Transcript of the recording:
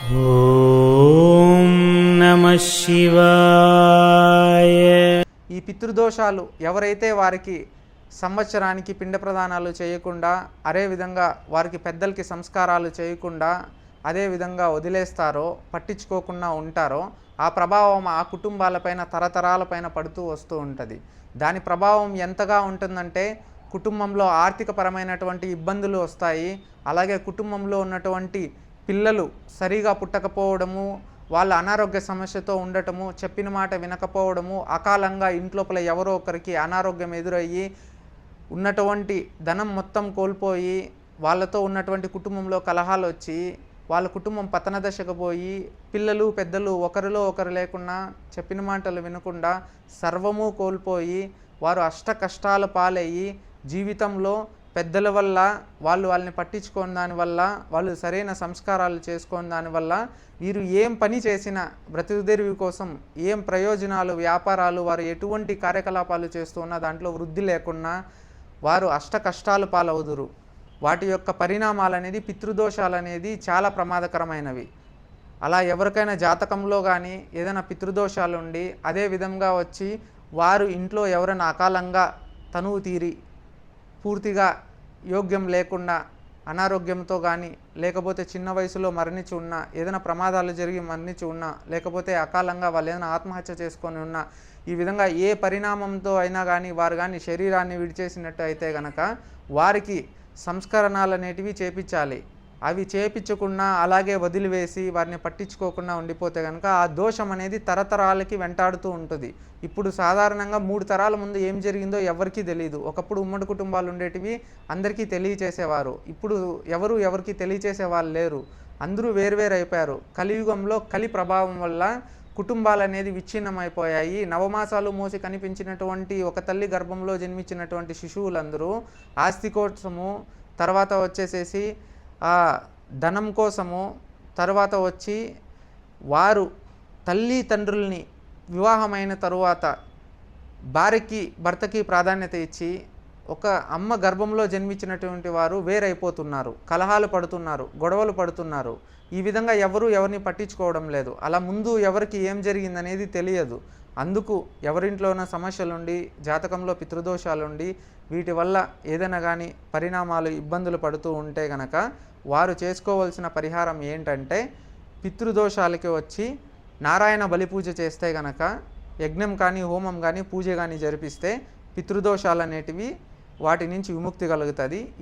ఓం నమః శివాయ. ఈ పితృదోషాలు ఎవరైతే వారికి సంవత్సరానికి పిండ ప్రదానాలు చేయకుండా, అదేవిధంగా వారికి పెద్దలకి సంస్కారాలు చేయకుండా అదేవిధంగా వదిలేస్తారో, పట్టించుకోకుండా ఉంటారో, ఆ ప్రభావం ఆ కుటుంబాలపైన తరతరాలపైన పడుతూ వస్తూ ఉంటుంది. దాని ప్రభావం ఎంతగా ఉంటుందంటే కుటుంబంలో ఆర్థికపరమైనటువంటి ఇబ్బందులు వస్తాయి. అలాగే కుటుంబంలో ఉన్నటువంటి పిల్లలు సరిగా పుట్టకపోవడము, వాళ్ళ అనారోగ్య సమస్యతో ఉండటము, చెప్పిన మాట వినకపోవడము, అకాలంగా ఇంట్లోపల ఎవరో ఒకరికి అనారోగ్యం ఎదురయ్యి ఉన్నటువంటి ధనం మొత్తం కోల్పోయి వాళ్ళతో ఉన్నటువంటి కుటుంబంలో కలహాలు వచ్చి వాళ్ళ కుటుంబం పతన దశకు పోయి పిల్లలు పెద్దలు ఒకరిలో ఒకరు లేకుండా చెప్పిన మాటలు వినకుండా సర్వము కోల్పోయి వారు అష్ట కష్టాల పాలయ్యి జీవితంలో పెద్దల వల్ల వాళ్ళని పట్టించుకోని దానివల్ల, వాళ్ళు సరైన సంస్కారాలు చేసుకోని దానివల్ల వీరు ఏం పని చేసినా బ్రతుకుదెరువు కోసం ఏం ప్రయోజనాలు, వ్యాపారాలు, వారు ఎటువంటి కార్యకలాపాలు చేస్తూ ఉన్నా దాంట్లో వృద్ధి లేకుండా వారు అష్ట కష్టాలు పాలవుదురు. వాటి యొక్క పరిణామాలు అనేది పితృదోషాలు అనేది చాలా ప్రమాదకరమైనవి. అలా ఎవరికైనా జాతకంలో కానీ ఏదైనా పితృదోషాలు ఉండి అదే విధంగా వచ్చి వారు ఇంట్లో ఎవరైనా అకాలంగా తనువు తీరి పూర్తిగా యోగ్యం లేకుండా అనారోగ్యంతో కానీ, లేకపోతే చిన్న వయసులో మరణించి ఉన్నా, ఏదైనా ప్రమాదాలు జరిగి మరణించి ఉన్నా, లేకపోతే అకాలంగా వాళ్ళు ఏదైనా ఆత్మహత్య చేసుకొని ఉన్నా, ఈ విధంగా ఏ పరిణామంతో అయినా కానీ వారు కానీ శరీరాన్ని విడిచేసినట్టు అయితే కనుక వారికి సంస్కరణలు అనేటివి చేపించాలి. అవి చేపించకుండా అలాగే వదిలివేసి వారిని పట్టించుకోకుండా ఉండిపోతే కనుక ఆ దోషం అనేది తరతరాలకి వెంటాడుతూ ఉంటుంది. ఇప్పుడు సాధారణంగా 3 తరాల ముందు ఏం జరిగిందో ఎవరికీ తెలియదు. ఒకప్పుడు ఉమ్మడి కుటుంబాలు ఉండేటివి, అందరికీ తెలియచేసేవారు. ఇప్పుడు ఎవరికి తెలియచేసే వాళ్ళు లేరు. అందరూ వేరువేరు అయిపోయారు. కలియుగంలో కలి ప్రభావం వల్ల కుటుంబాలు అనేది విచ్ఛిన్నమైపోయాయి. నవమాసాలు మోసి కనిపించినటువంటి ఒక తల్లి గర్భంలో జన్మించినటువంటి శిశువులందరూ ఆస్తి కోసము, తర్వాత వచ్చేసేసి ధనం కోసము, తర్వాత వచ్చి వారు తల్లి తండ్రుల్ని వివాహమైన తరువాత భార్యకి భర్తకి ప్రాధాన్యత ఇచ్చి ఒక అమ్మ గర్భంలో జన్మించినటువంటి వారు వేరైపోతున్నారు, కలహాలు పడుతున్నారు, గొడవలు పడుతున్నారు. ఈ విధంగా ఎవరిని పట్టించుకోవడం లేదు. అలా ముందు ఎవరికి ఏం జరిగిందనేది తెలియదు. అందుకు ఎవరింట్లోనూ సమస్యలుండి, జాతకంలో పితృదోషాలుండి, వీటి వల్ల ఏదైనా కానీ పరిణామాలు ఇబ్బందులు పడుతూ ఉంటే గనక వారు చేసుకోవాల్సిన పరిహారం ఏంటంటే పితృదోషాలకి వచ్చి నారాయణ బలి పూజ చేస్తే గనక, యజ్ఞం కానీ హోమం కానీ పూజ కానీ జరిపిస్తే పితృదోషాలు అనేటివి వాటి నుంచి విముక్తి కలుగుతుంది.